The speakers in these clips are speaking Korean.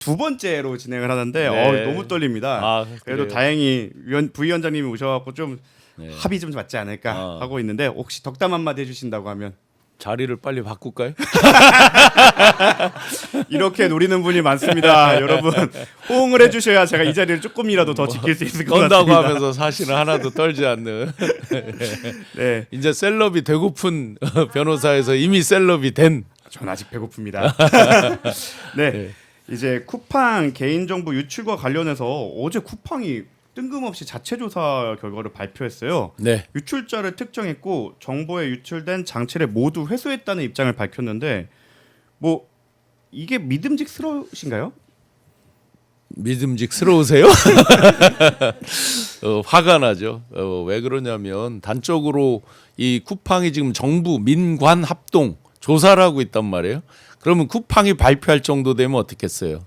두 번째로 진행을 하는데 네. 너무 떨립니다. 아, 그래도 그래요? 다행히 부위원장님이 오셔갖고 좀 네. 합의 좀 맞지 않을까 하고 있는데 혹시 덕담 한마디 해주신다고 하면 자리를 빨리 바꿀까요? 이렇게 노리는 분이 많습니다. 여러분 호응을 해주셔야 제가 이 자리를 조금이라도 더 지킬 수 있을 것 떤다고 같습니다. 하면서 사실은 하나도 떨지 않는 네, 이제 셀럽이 되고픈 변호사에서 이미 셀럽이 된 전 아직 배고픕니다. 네, 이제 쿠팡 개인정보 유출과 관련해서 어제 쿠팡이 뜬금없이 자체 조사 결과를 발표했어요. 네. 유출자를 특정했고 정보에 유출된 장치를 모두 회수했다는 입장을 밝혔는데 뭐 이게 믿음직스러우신가요? 믿음직스러우세요? 화가 나죠. 왜 그러냐면 단적으로 이 쿠팡이 지금 정부 민관 합동 조사를 하고 있단 말이에요. 그러면 쿠팡이 발표할 정도 되면 어떻겠어요?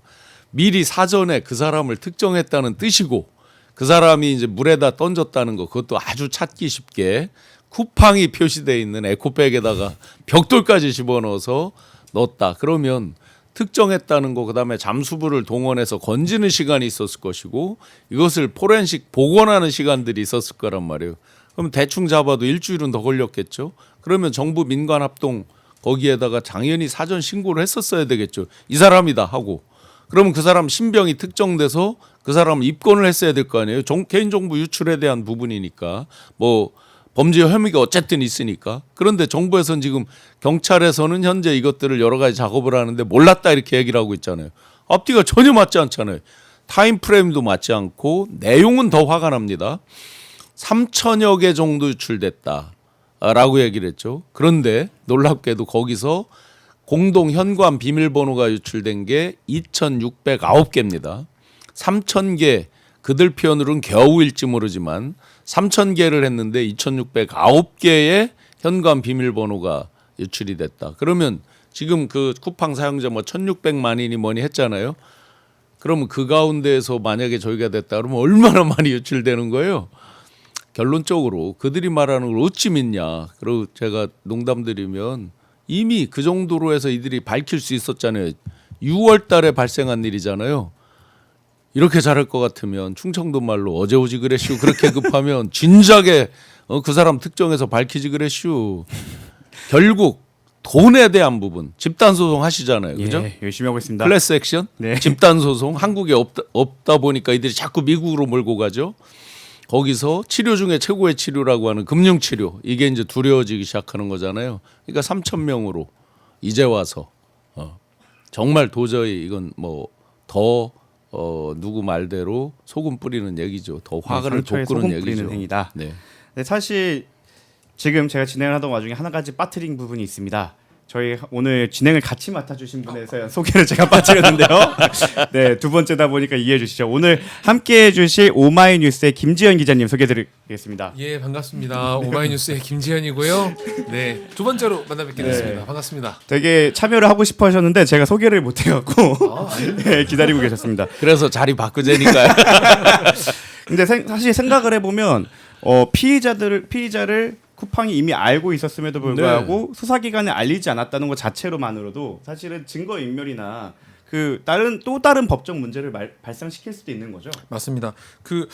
미리 사전에 그 사람을 특정했다는 뜻이고 그 사람이 이제 물에다 던졌다는 거 그것도 아주 찾기 쉽게 쿠팡이 표시되어 있는 에코백에다가 벽돌까지 집어넣어서 넣었다. 그러면 특정했다는 거 그다음에 잠수부를 동원해서 건지는 시간이 있었을 것이고 이것을 포렌식 복원하는 시간들이 있었을 거란 말이에요. 그럼 대충 잡아도 일주일은 더 걸렸겠죠. 그러면 정부 민관 합동 거기에다가 당연히 사전 신고를 했었어야 되겠죠. 이 사람이다 하고. 그러면 그 사람 신병이 특정돼서 그 사람을 입건을 했어야 될 거 아니에요. 개인정보 유출에 대한 부분이니까 뭐 범죄 혐의가 어쨌든 있으니까. 그런데 정부에서는 지금 경찰에서는 현재 이것들을 여러 가지 작업을 하는데 몰랐다 이렇게 얘기를 하고 있잖아요. 앞뒤가 전혀 맞지 않잖아요. 타임 프레임도 맞지 않고 내용은 더 화가 납니다. 3천여 개 정도 유출됐다라고 얘기를 했죠. 그런데 놀랍게도 거기서 공동 현관 비밀번호가 유출된 게 2,609개입니다. 3,000개 그들 표현으로는 겨우일지 모르지만 3,000개를 했는데 2,609개의 현관 비밀번호가 유출이 됐다. 그러면 지금 그 쿠팡 사용자 뭐 1,600만인이 뭐니 했잖아요. 그러면 그 가운데에서 만약에 저희가 됐다 그러면 얼마나 많이 유출되는 거예요? 결론적으로 그들이 말하는 걸 어찌 믿냐. 그리고 제가 농담드리면 이미 그 정도로 해서 이들이 밝힐 수 있었잖아요. 6월 달에 발생한 일이잖아요. 이렇게 잘할 것 같으면 충청도 말로 어제 오지 그랬슈. 그렇게 급하면 진작에 그 사람 특정해서 밝히지 그랬슈. 결국 돈에 대한 부분 집단 소송 하시잖아요. 그죠? 예, 열심히 하고 있습니다. 클래스 액션, 네. 집단 소송 한국에 없다 보니까 이들이 자꾸 미국으로 몰고 가죠. 거기서 치료 중에 최고의 치료라고 하는 금융 치료 이게 이제 두려워지기 시작하는 거잖아요. 그러니까 3,000명으로 이제 와서 정말 도저히 이건 뭐 더 누구 말대로 소금 뿌리는 얘기죠. 더 화를 상처에 돋구는 소금 얘기죠. 뿌리는 행위다. 네. 네, 사실 지금 제가 진행을 하던 와중에 한 가지 빠뜨린 부분이 있습니다. 저희 오늘 진행을 같이 맡아주신 분에서 소개를 제가 빠뜨렸는데요. 네, 두 번째다 보니까 이해해 주시죠. 오늘 함께해 주실 오마이뉴스의 김지현 기자님 소개드리겠습니다. 예, 반갑습니다. 오마이뉴스의 김지현이고요. 네, 두 번째로 만나 뵙게 됐습니다. 반갑습니다. 되게 참여를 하고 싶어 하셨는데 제가 소개를 못 해갖고 네, 기다리고 계셨습니다. 그래서 자리 바꾸자니까요. 근데 사실 생각을 해보면 피의자를 쿠팡이 이미 알고 있었음에도 불구하고 수사기관에 알리지 않았다는 것 자체로만으로도 사실은 증거인멸이나 그 또 다른 법적 문제를 발생시킬 수도 있는 거죠. 맞습니다. 그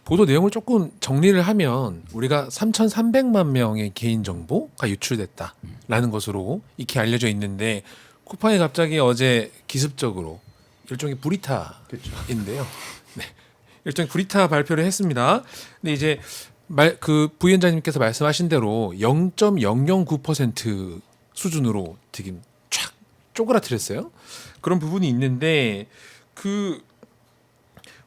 보도 내용을 조금 정리를 하면 우리가 3,300만 명의 개인 정보가 유출됐다라는 것으로 익히 알려져 있는데 쿠팡이 갑자기 어제 기습적으로 일종의 불이타인데요. 네, 일종의 불이타 발표를 했습니다. 근데 이제 그 부위원장님께서 말씀하신 대로 0.009% 수준으로 지금 쫙 쪼그라뜨렸어요. 그런 부분이 있는데 그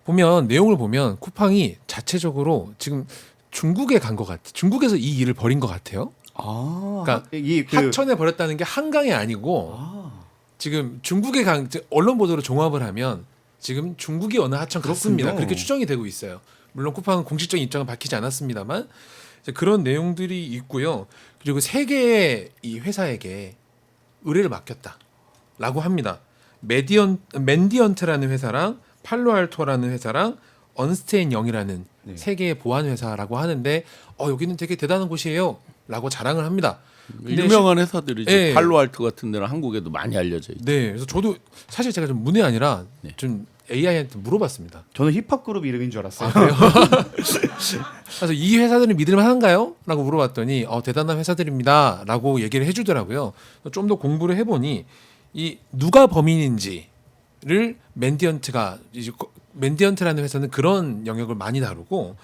보면 내용을 보면 쿠팡이 자체적으로 지금 중국에 간 것 같아. 중국에서 이 일을 벌인 것 같아요. 그러니까 하천에 벌였다는 게 한강이 아니고 지금 중국에 언론 보도를 종합을 하면 지금 중국이 어느 하천 갔습니다. 그렇게 추정이 되고 있어요. 물론 쿠팡은 공식적인 입장은 밝히지 않았습니다만 그런 내용들이 있고요. 그리고 세 개의 이 회사에게 의뢰를 맡겼다라고 합니다. 맨디언트라는 회사랑 팔로알토라는 회사랑 언스테인 영이라는 세 개의 보안 회사라고 하는데 여기는 되게 대단한 곳이에요라고 자랑을 합니다. 근데 유명한 회사들이죠. 예. 팔로알토 같은 데는 한국에도 많이 알려져 있죠. 네, 그래서 저도 사실 제가 좀 문의 아니라 네. 좀 AI한테 물어봤습니다. 저는 힙합 그룹 이름인 줄 알았어요. 그래서 이 회사들은 믿을만한가요? 라고 물어봤더니 대단한 회사들입니다. 라고 얘기를 해주더라고요. 좀 더 공부를 해보니 이 누가 범인인지를 맨디언트라는 회사는 그런 영역을 많이 다루고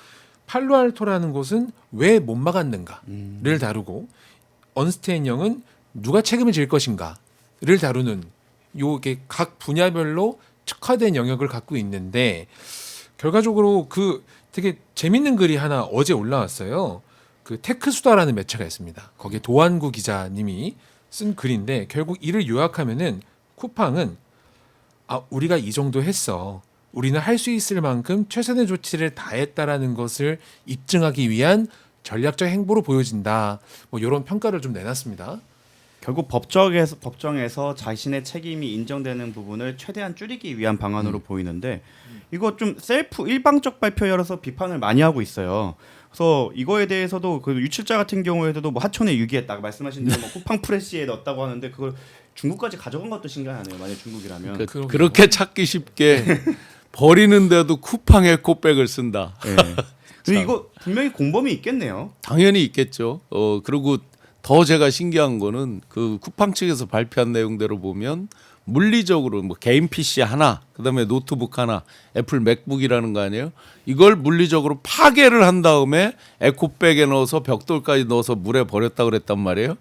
팔로알토라는 곳은 왜 못 막았는가를 다루고 언스테인영은 누가 책임을 질 것인가를 다루는 요게 각 분야별로 특화된 영역을 갖고 있는데 결과적으로 그 되게 재밌는 글이 하나 어제 올라왔어요. 그 테크수다라는 매체가 있습니다. 거기에 도안구 기자님이 쓴 글인데 결국 이를 요약하면은 쿠팡은 우리가 이 정도 했어. 우리는 할 수 있을 만큼 최선의 조치를 다했다라는 것을 입증하기 위한 전략적 행보로 보여진다. 뭐 이런 평가를 좀 내놨습니다. 결국 법정에서 자신의 책임이 인정되는 부분을 최대한 줄이기 위한 방안으로 보이는데 이거 좀 셀프 일방적 발표여서 비판을 많이 하고 있어요. 그래서 이거에 대해서도 그 유출자 같은 경우에도 뭐 하천에 유기했다 말씀하신 대로 뭐 쿠팡 프레시에 넣었다고 하는데 그걸 중국까지 가져간 것도 신기하네요. 만약 중국이라면. 그렇게 찾기 쉽게 버리는데도 쿠팡 에코백을 쓴다. 네. 근데 이거 분명히 공범이 있겠네요. 당연히 있겠죠. 그리고 더 제가 신기한 거는 그 쿠팡 측에서 발표한 내용대로 보면 물리적으로 뭐 개인 PC 하나, 그다음에 노트북 하나, 애플 맥북이라는 거 아니에요? 이걸 물리적으로 파괴를 한 다음에 에코백에 넣어서 벽돌까지 넣어서 물에 버렸다 그랬단 말이에요.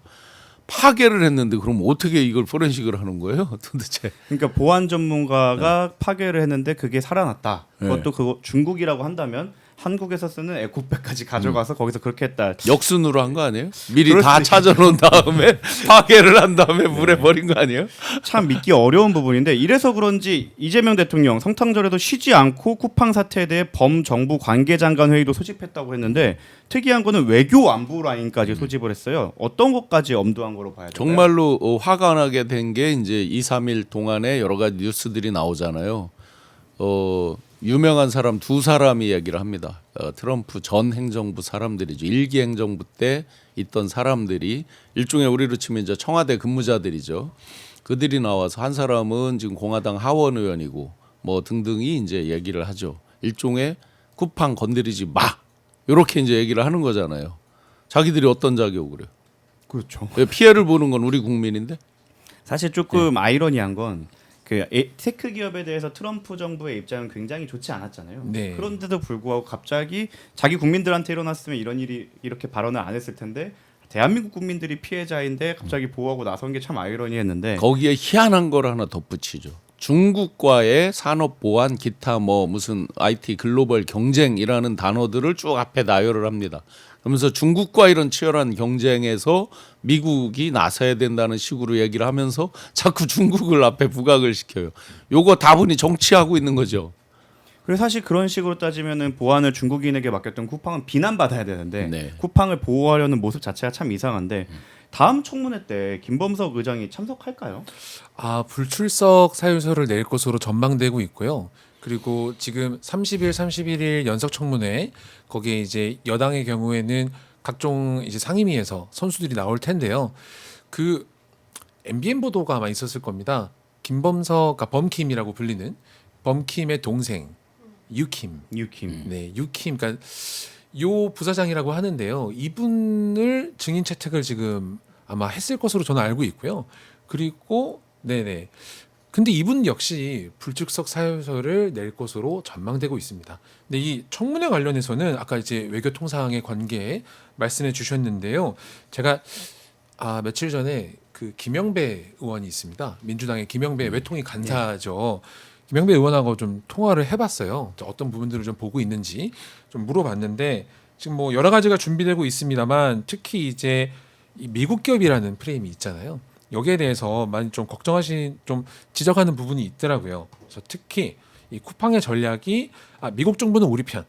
파괴를 했는데 그럼 어떻게 이걸 포렌식을 하는 거예요? 도대체. 그러니까 보안 전문가가 파괴를 했는데 그게 살아났다. 네. 그것도 그거 중국이라고 한다면 한국에서 쓰는 에코백까지 가져가서 거기서 그렇게 했다. 역순으로 한 거 아니에요? 미리 그럴 다 수도 찾아놓은 다음에 파괴를 한 다음에 물에 버린 거 아니에요? 참 믿기 어려운 부분인데 이래서 그런지 이재명 대통령 성탄절에도 쉬지 않고 쿠팡 사태에 대해 범정부 관계장관 회의도 소집했다고 했는데 특이한 거는 외교 안보 라인까지 소집을 했어요. 어떤 것까지 엄두한 거로 봐야 될까요? 정말로 화가 나게 된 게 이제 2, 3일 동안에 여러 가지 뉴스들이 나오잖아요. 유명한 사람 두 사람이 얘기를 합니다. 트럼프 전 행정부 사람들이죠. 1기 행정부 때 있던 사람들이 일종의 우리로 치면 이제 청와대 근무자들이죠. 그들이 나와서 한 사람은 지금 공화당 하원 의원이고 뭐 등등이 이제 얘기를 하죠. 일종의 쿠팡 건드리지 마. 이렇게 이제 얘기를 하는 거잖아요. 자기들이 어떤 자격으로 그래요? 그렇죠. 피해를 보는 건 우리 국민인데. 사실 조금 아이러니한 건 그 테크 기업에 대해서 트럼프 정부의 입장은 굉장히 좋지 않았잖아요. 네. 그런데도 불구하고 갑자기 자기 국민들한테 일어났으면 이런 일이 이렇게 발언을 안 했을 텐데 대한민국 국민들이 피해자인데 갑자기 보호하고 나선 게 참 아이러니했는데 거기에 희한한 걸 하나 덧붙이죠. 중국과의 산업 보안 기타 뭐 무슨 IT 글로벌 경쟁이라는 단어들을 쭉 앞에 나열을 합니다. 그러면서 중국과 이런 치열한 경쟁에서 미국이 나서야 된다는 식으로 얘기를 하면서 자꾸 중국을 앞에 부각을 시켜요. 요거 다분히 정치하고 있는 거죠. 그래서 사실 그런 식으로 따지면은 보안을 중국인에게 맡겼던 쿠팡은 비난받아야 되는데 네. 쿠팡을 보호하려는 모습 자체가 참 이상한데 다음 청문회 때 김범석 의장이 참석할까요? 불출석 사유서를 낼 것으로 전망되고 있고요. 그리고 지금 30일, 31일 연석 청문회 거기에 이제 여당의 경우에는 각종 이제 상임위에서 선수들이 나올 텐데요. 그 MBN 보도가 아마 있었을 겁니다. 김범석, 그러니까 범킴이라고 불리는 범킴의 동생 유킴. 유킴. 네, 유킴. 그러니까 요 부사장이라고 하는데요. 이분을 증인 채택을 지금 아마 했을 것으로 저는 알고 있고요. 그리고 네네. 근데 이분 역시 불출석 사유서를 낼 것으로 전망되고 있습니다. 근데 이 청문회 관련해서는 아까 이제 외교통상의 관계 말씀해 주셨는데요. 제가 며칠 전에 그 김영배 의원이 있습니다. 민주당의 김영배 외통위 간사죠. 김영배 의원하고 좀 통화를 해봤어요. 어떤 부분들을 좀 보고 있는지 좀 물어봤는데 지금 뭐 여러 가지가 준비되고 있습니다만 특히 이제 이 미국 기업이라는 프레임이 있잖아요. 여기에 대해서 많이 좀 좀 지적하는 부분이 있더라고요. 그래서 특히 이 쿠팡의 전략이 미국 정부는 우리 편,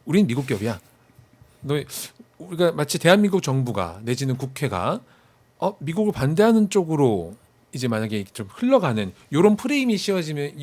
우린 미국 기업이야. 우리가 마치 대한민국 정부가 내지는 국회가 미국을 반대하는 쪽으로 이제 만약에 좀 흘러가는 이런 프레임이 씌워지면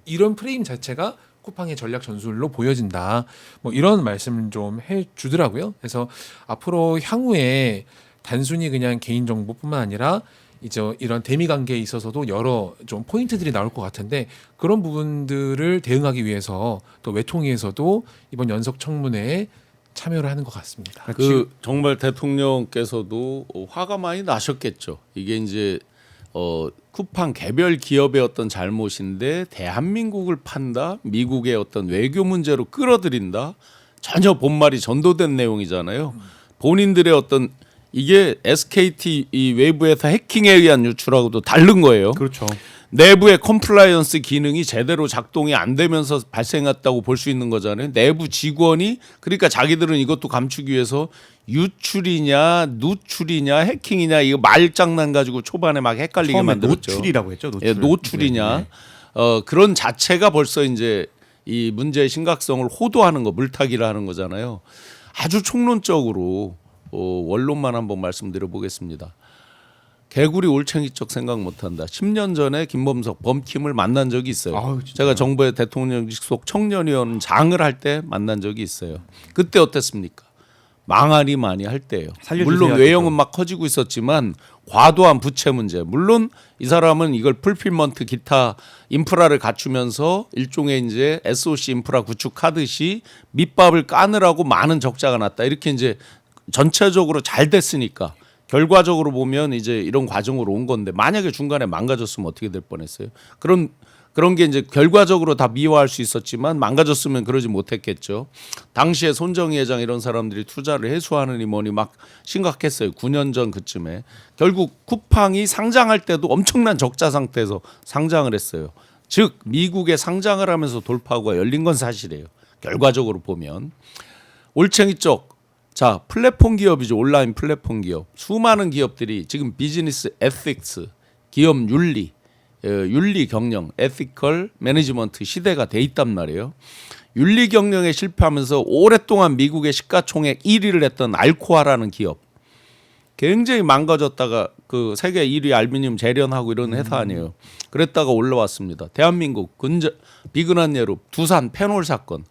이런 프레임 자체가 쿠팡의 전략 전술로 보여진다. 뭐 이런 말씀을 좀 해주더라고요. 그래서 앞으로 향후에 단순히 그냥 개인 정보뿐만 아니라 이제 이런 대미 관계에 있어서도 여러 좀 포인트들이 나올 것 같은데 그런 부분들을 대응하기 위해서 또 외통위에서도 이번 연석 청문회에 참여를 하는 것 같습니다. 그 정말 대통령께서도 화가 많이 나셨겠죠. 이게 이제 쿠팡 개별 기업의 어떤 잘못인데 대한민국을 판다, 미국의 어떤 외교 문제로 끌어들인다. 전혀 본말이 전도된 내용이잖아요. 본인들의 어떤 이게 SKT 이 외부에서 해킹에 의한 유출하고도 다른 거예요. 그렇죠. 내부의 컴플라이언스 기능이 제대로 작동이 안 되면서 발생했다고 볼 수 있는 거잖아요. 내부 직원이 그러니까 자기들은 이것도 감추기 위해서 유출이냐 누출이냐 해킹이냐 이거 말장난 가지고 초반에 막 헷갈리게 처음에 만들었죠. 노출이라고 했죠. 노출. 예, 노출이냐 네, 네. 그런 자체가 벌써 이제 이 문제의 심각성을 호도하는 거 물타기를 하는 거잖아요. 아주 총론적으로 원론만 한번 말씀드려 보겠습니다. 개구리 올챙이 쪽 생각 못한다. 10년 전에 김범석 범킴을 만난 적이 있어요. 아유, 진짜요? 제가 정부의 대통령직 속 청년위원장을 할 때 만난 적이 있어요. 그때 어땠습니까? 망하니 많이 할 때예요. 살려주세요 물론 하겠죠. 외형은 막 커지고 있었지만 과도한 부채 문제. 물론 이 사람은 이걸 풀필먼트 기타 인프라를 갖추면서 일종의 이제 SOC 인프라 구축하듯이 밑밥을 까느라고 많은 적자가 났다. 이렇게 이제 전체적으로 잘 됐으니까 결과적으로 보면 이제 이런 과정으로 온 건데 만약에 중간에 망가졌으면 어떻게 될 뻔했어요. 그런 게 이제 결과적으로 다 미화할 수 있었지만 망가졌으면 그러지 못했겠죠. 당시에 손정희 회장 이런 사람들이 투자를 해소하느니 뭐니 막 심각했어요. 9년 전 그쯤에 결국 쿠팡이 상장할 때도 엄청난 적자 상태에서 상장을 했어요. 즉 미국에 상장을 하면서 돌파구가 열린 건 사실이에요. 결과적으로 보면 올챙이 쪽 자, 플랫폼 기업이죠. 온라인 플랫폼 기업. 수많은 기업들이 지금 비즈니스 에틱스, 기업 윤리, 윤리 경영, 에티컬 매니지먼트 시대가 돼 있단 말이에요. 윤리 경영에 실패하면서 오랫동안 미국의 시가총액 1위를 했던 알코아라는 기업. 굉장히 망가졌다가 그 세계 1위 알루미늄 재련하고 이런 회사 아니에요. 그랬다가 올라왔습니다. 대한민국 비근한 예로 두산 페놀 사건.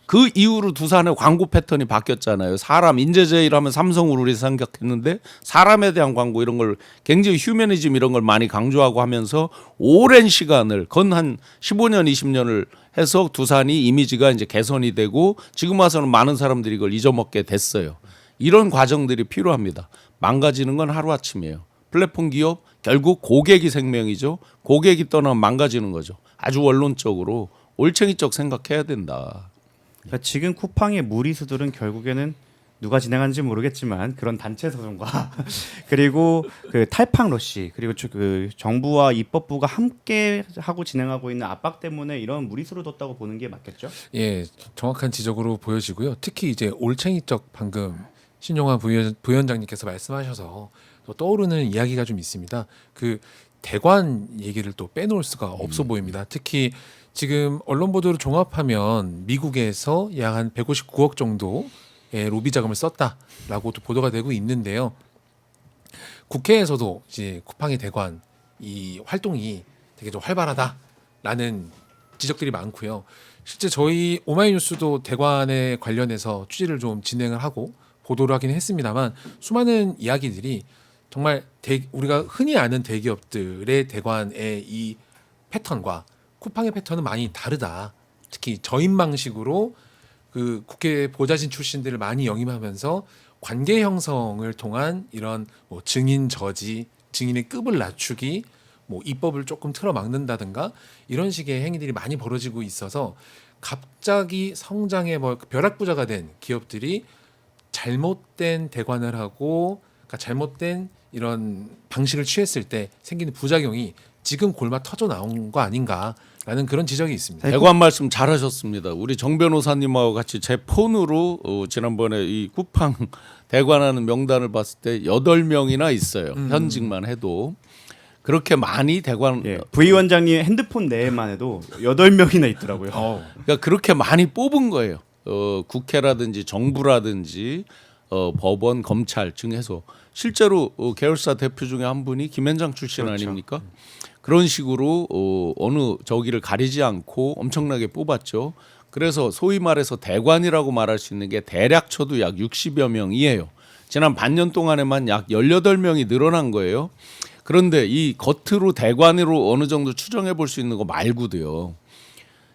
그 이후로 두산의 광고 패턴이 바뀌었잖아요. 사람 인재제일 하면 삼성을 우리 생각했는데 사람에 대한 광고 이런 걸 굉장히 휴머니즘 이런 걸 많이 강조하고 하면서 오랜 시간을 건 한 15년 20년을 해서 두산이 이미지가 이제 개선이 되고 지금 와서는 많은 사람들이 이걸 잊어먹게 됐어요. 이런 과정들이 필요합니다. 망가지는 건 하루아침이에요. 플랫폼 기업 결국 고객이 생명이죠. 고객이 떠나면 망가지는 거죠. 아주 원론적으로 올챙이 쪽 생각해야 된다. 그러니까 지금 쿠팡의 무리수들은 결국에는 누가 진행하는지 모르겠지만 그런 단체 소송과 그리고 그 탈팡 러시 그리고 그 정부와 입법부가 함께 하고 진행하고 있는 압박 때문에 이런 무리수를 뒀다고 보는 게 맞겠죠? 예, 정확한 지적으로 보여지고요. 특히 이제 올챙이적 방금 신용환 부위원장님께서 말씀하셔서 또 떠오르는 이야기가 좀 있습니다. 그 대관 얘기를 또 빼놓을 수가 없어 보입니다. 특히 지금 언론 보도를 종합하면 미국에서 약 한 159억 정도의 로비 자금을 썼다라고 또 보도가 되고 있는데요. 국회에서도 이제 쿠팡의 대관 이 활동이 되게 좀 활발하다라는 지적들이 많고요. 실제 저희 오마이뉴스도 대관에 관련해서 취재를 좀 진행을 하고 보도를 하긴 했습니다만 수많은 이야기들이 정말 우리가 흔히 아는 대기업들의 대관의 이 패턴과 쿠팡의 패턴은 많이 다르다. 특히 저임 방식으로 그 국회 보좌진 출신들을 많이 영입하면서 관계 형성을 통한 이런 뭐 증인 저지, 증인의 급을 낮추기, 뭐 입법을 조금 틀어막는다든가 이런 식의 행위들이 많이 벌어지고 있어서 갑자기 성장의 뭐 벼락부자가 된 기업들이 잘못된 대관을 하고 그러니까 잘못된 이런 방식을 취했을 때 생기는 부작용이 지금 골마 터져 나온 거 아닌가라는 그런 지적이 있습니다. 대관 말씀 잘하셨습니다. 우리 정 변호사님하고 같이 제 폰으로 지난번에 이 쿠팡 대관하는 명단을 봤을 때 8명이나 있어요. 현직만 해도 그렇게 많이 대관 부위원장님 핸드폰 내에만 해도 8명이나 있더라고요. 그러니까 그렇게 많이 뽑은 거예요. 국회라든지 정부라든지 법원, 검찰 중에서 실제로 계열사 대표 중에 한 분이 김현장 출신 그렇죠. 아닙니까? 그런 식으로 어느 저기를 가리지 않고 엄청나게 뽑았죠. 그래서 소위 말해서 대관이라고 말할 수 있는 게 대략 쳐도 약 60여 명이에요. 지난 반년 동안에만 약 18명이 늘어난 거예요. 그런데 이 겉으로 대관으로 어느 정도 추정해 볼 수 있는 거 말고도요.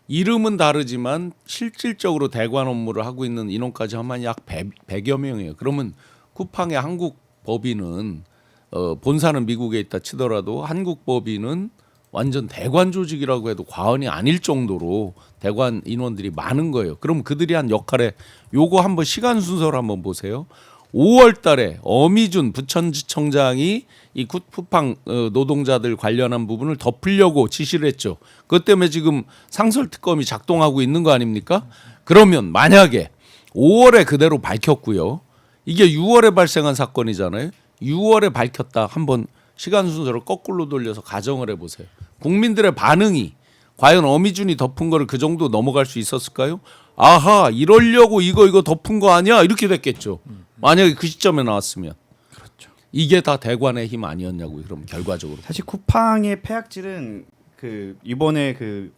이름은 다르지만 실질적으로 대관 업무를 하고 있는 인원까지 하면 약 100여 명이에요. 그러면 쿠팡의 한국 법인은 본사는 미국에 있다 치더라도 한국 법인은 완전 대관 조직이라고 해도 과언이 아닐 정도로 대관 인원들이 많은 거예요. 그럼 그들이 한 역할에 요거 한번 시간 순서를 한번 보세요. 5월 달에 어미준 부천지청장이 이 쿠팡 노동자들 관련한 부분을 덮으려고 지시를 했죠. 그것 때문에 지금 상설특검이 작동하고 있는 거 아닙니까? 그러면 만약에 5월에 그대로 밝혔고요. 이게 6월에 발생한 사건이잖아요. 6월에 밝혔다. 한번 시간 순서를 거꾸로 돌려서 가정을 해보세요. 국민들의 반응이 과연 어미준이 덮은 거를 그 정도 넘어갈 수 있었을까요? 아하, 이러려고 이거 덮은 거 아니야? 이렇게 됐겠죠. 만약에 그 시점에 나왔으면. 그렇죠. 이게 다 대관의 힘 아니었냐고요. 그럼 결과적으로. 사실 쿠팡의 폐악질은 그 이번에 그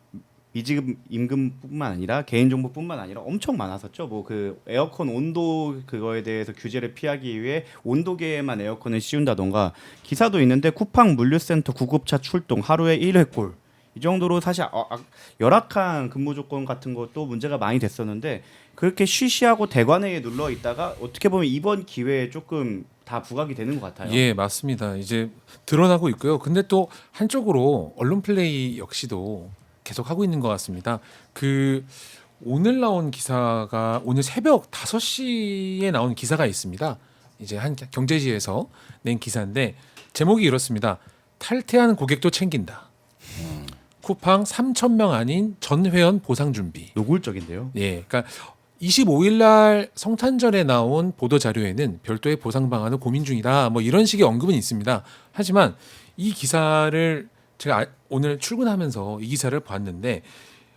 미지급 임금뿐만 아니라 개인정보뿐만 아니라 엄청 많았었죠. 뭐 그 에어컨 온도 그거에 대해서 규제를 피하기 위해 온도계에만 에어컨을 씌운다던가 기사도 있는데 쿠팡 물류센터 구급차 출동 하루에 1회꼴 이 정도로 사실 열악한 근무 조건 같은 것도 문제가 많이 됐었는데 그렇게 쉬쉬하고 대관회의에 눌러 있다가 어떻게 보면 이번 기회에 조금 다 부각이 되는 것 같아요. 예, 맞습니다. 이제 드러나고 있고요. 근데 또 한쪽으로 언론 플레이 역시도 계속 하고 있는 것 같습니다. 그 오늘 나온 기사가 오늘 새벽 5시에 나온 기사가 있습니다. 이제 한 경제지에서 낸 기사인데 제목이 이렇습니다. 탈퇴한 고객도 챙긴다. 쿠팡 3,000명 아닌 전 회원 보상 준비. 노골적인데요. 예, 그러니까 25일 날 성탄절에 나온 보도 자료에는 별도의 보상 방안을 고민 중이다. 뭐 이런 식의 언급은 있습니다. 하지만 이 기사를 제가 오늘 출근하면서 이 기사를 봤는데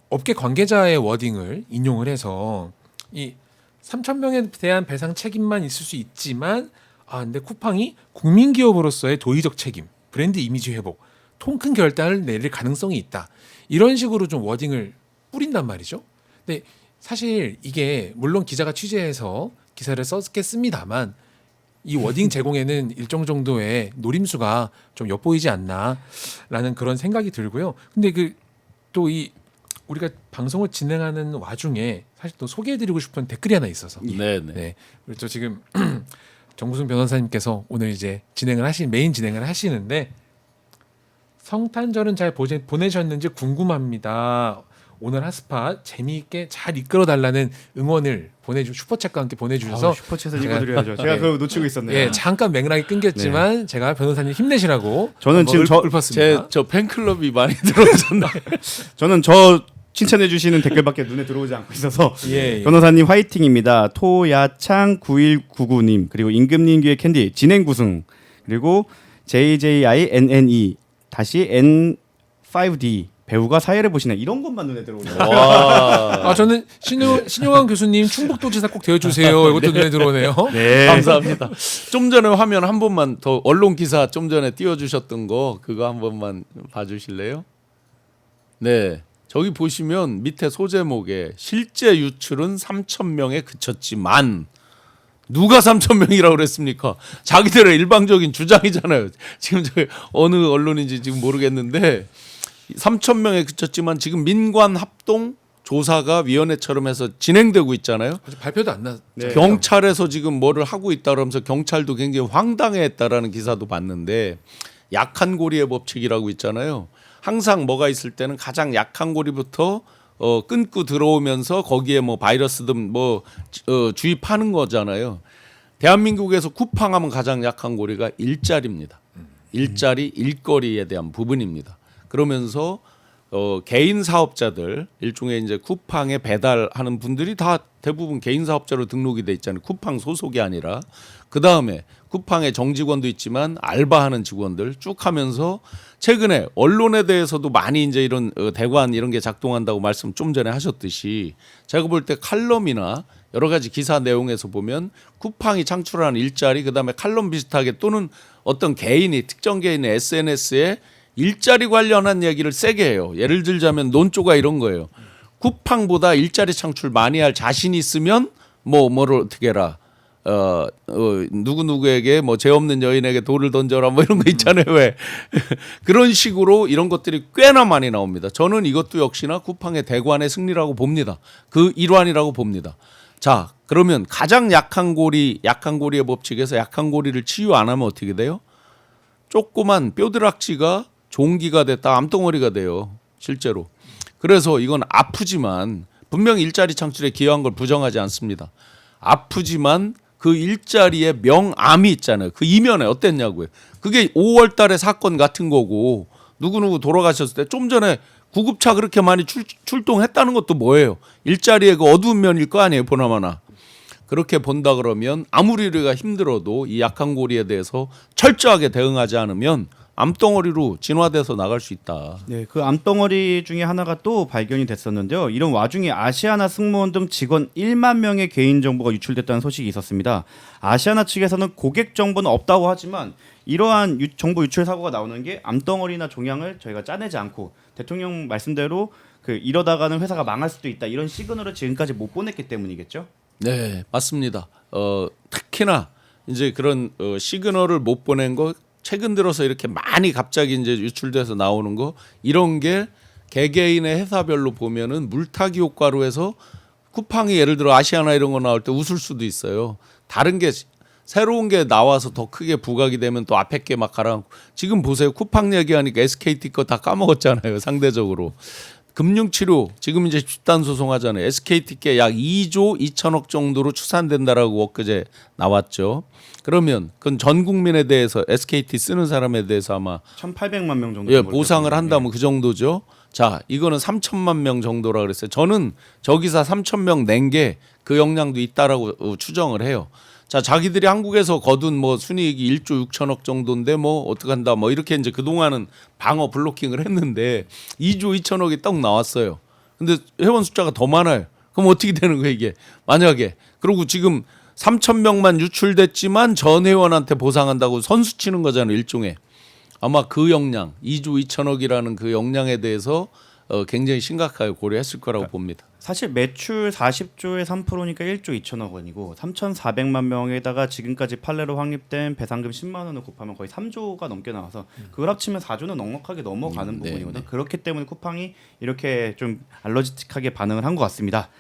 업계 관계자의 워딩을 인용을 해서 이 3,000명에 대한 배상 책임만 있을 수 있지만 근데 쿠팡이 국민 기업으로서의 도의적 책임, 브랜드 이미지 회복, 통 큰 결단을 내릴 가능성이 있다. 이런 식으로 좀 워딩을 뿌린단 말이죠. 근데 사실 이게 물론 기자가 취재해서 기사를 썼겠습니다만 이 워딩 제공에는 일정 정도의 노림수가 좀 엿보이지 않나라는 그런 생각이 들고요. 근데 그 또 이 우리가 방송을 진행하는 와중에 사실 또 소개해드리고 싶은 댓글이 하나 있어서 네네. 네, 그렇죠. 지금 정구승 변호사님께서 오늘 이제 메인 진행을 하시는데 성탄절은 잘 보내셨는지 궁금합니다. 오늘 핫스팟 재미있게 잘 이끌어 달라는 응원을 슈퍼챗과 함께 보내주셔서 슈퍼챗을 읽어드려야죠. 제가 그거 놓치고 있었네요. 예, 잠깐 맥락이 끊겼지만 제가 변호사님 힘내시라고 저는 지금 읊었습니다. 저 팬클럽이 많이 들어오셨나요? 저는 저 칭찬해 주시는 댓글밖에 눈에 들어오지 않고 있어서 예. 변호사님 화이팅입니다. 토야창 9199님 그리고 임금님귀의 캔디 진행구승 그리고 JJINNE 다시 N5D 배우가 사회를 보시네 이런 것만 눈에 들어오네요. 와. 저는 신용환 교수님 충북도지사 꼭 되어주세요. 이것도 눈에 들어오네요. 네. 감사합니다. 좀 전에 화면 한 번만 더 언론 기사 좀 전에 띄워주셨던 거 그거 한 번만 봐주실래요? 네. 저기 보시면 밑에 소제목에 실제 유출은 3,000명에 그쳤지만 누가 3,000명이라고 그랬습니까? 자기들의 일방적인 주장이잖아요. 지금 저 어느 언론인지 지금 모르겠는데 3,000명에 그쳤지만 지금 민관 합동 조사가 위원회처럼 해서 진행되고 있잖아요. 아직 발표도 안 났죠. 네. 경찰에서 지금 뭐를 하고 있다 그러면서 경찰도 굉장히 황당해했다라는 기사도 봤는데 약한 고리의 법칙이라고 있잖아요. 항상 뭐가 있을 때는 가장 약한 고리부터 끊고 들어오면서 거기에 뭐 바이러스든 뭐 주입하는 거잖아요. 대한민국에서 쿠팡하면 가장 약한 고리가 일자리입니다. 일자리, 일거리에 대한 부분입니다. 그러면서 개인 사업자들 일종의 이제 쿠팡에 배달하는 분들이 다 대부분 개인 사업자로 등록이 돼 있잖아요. 쿠팡 소속이 아니라 그 다음에 쿠팡의 정직원도 있지만 알바하는 직원들 쭉 하면서 최근에 언론에 대해서도 많이 이제 이런 대관 이런 게 작동한다고 말씀 좀 전에 하셨듯이 제가 볼 때 칼럼이나 여러 가지 기사 내용에서 보면 쿠팡이 창출하는 일자리 그다음에 칼럼 비슷하게 또는 어떤 개인이 특정 개인의 SNS에 일자리 관련한 얘기를 세게 해요. 예를 들자면 논조가 이런 거예요. 쿠팡보다 일자리 창출 많이 할 자신 있으면 뭐를 어떻게 해라. 누구누구에게 뭐 죄 없는 여인에게 돌을 던져라 뭐 이런 거 있잖아요. 왜 그런 식으로 이런 것들이 꽤나 많이 나옵니다. 저는 이것도 역시나 쿠팡의 대관의 승리라고 봅니다. 그 일환이라고 봅니다. 자, 그러면 가장 약한 고리의 법칙에서 약한 고리를 치유 안 하면 어떻게 돼요? 조그만 뼈드락지가 종기가 됐다 암덩어리가 돼요. 실제로. 그래서 이건 아프지만 분명히 일자리 창출에 기여한 걸 부정하지 않습니다. 아프지만 그 일자리에 명암이 있잖아요. 그 이면에 어땠냐고요. 그게 5월 달에 사건 같은 거고 누구누구 돌아가셨을 때 좀 전에 구급차 그렇게 많이 출동했다는 것도 뭐예요. 일자리에 그 어두운 면일 거 아니에요. 보나마나. 그렇게 본다 그러면 아무리 우리가 힘들어도 이 약한 고리에 대해서 철저하게 대응하지 않으면 암덩어리로 진화돼서 나갈 수 있다. 네, 그 암덩어리 중에 하나가 또 발견이 됐었는데요. 이런 와중에 아시아나 승무원 등 직원 1만 명의 개인 정보가 유출됐다는 소식이 있었습니다. 아시아나 측에서는 고객 정보는 없다고 하지만 이러한 정보 유출 사고가 나오는 게 암덩어리나 종양을 저희가 짜내지 않고 대통령 말씀대로 그 이러다가는 회사가 망할 수도 있다 이런 시그널을 지금까지 못 보냈기 때문이겠죠. 네, 맞습니다. 특히나 이제 그런 시그널을 못 보낸 거 최근 들어서 이렇게 많이 갑자기 이제 유출돼서 나오는 거 이런 게 개개인의 회사별로 보면은 물타기 효과로 해서 쿠팡이 예를 들어 아시아나 이런 거 나올 때 웃을 수도 있어요. 다른 게 새로운 게 나와서 더 크게 부각이 되면 또 앞에 게 막 가라앉고 지금 보세요. 쿠팡 얘기하니까 SKT 거 다 까먹었잖아요. 상대적으로. 금융치료 지금 이제 집단 소송하잖아요. SKT께 약 2조 2천억 정도로 추산된다라고 엊그제 나왔죠. 그러면 그건 전 국민에 대해서 SKT 쓰는 사람에 대해서 아마 1,800만 명 정도 예, 보상을 한다면 그 정도죠. 자, 이거는 3천만 명 정도라 그랬어요. 저는 저기사 3천 명 낸 게 그 역량도 있다라고 추정을 해요. 자, 자기들이 한국에서 거둔 뭐 순이익이 1조 6천억 정도인데 뭐 어떡한다 뭐 이렇게 이제 그동안은 방어 블로킹을 했는데 2조 2천억이 딱 나왔어요. 근데 회원 숫자가 더 많아요. 그럼 어떻게 되는 거예요, 이게? 만약에. 그리고 지금 3천 명만 유출됐지만 전 회원한테 보상한다고 선수 치는 거잖아요, 일종의. 아마 그 역량, 2조 2천억이라는 그 역량에 대해서 굉장히 심각하게 고려했을 거라고 봅니다. 사실 매출 40조의 3%니까 1조 2천억 원이고 3,400만 명에다가 지금까지 판례로 확립된 배상금 10만 원을 곱하면 거의 3조가 넘게 나와서 그걸 합치면 4조는 넉넉하게 넘어가는 부분이거든요. 그렇기 때문에 쿠팡이 이렇게 좀 알러지틱하게 반응을 한 것 같습니다.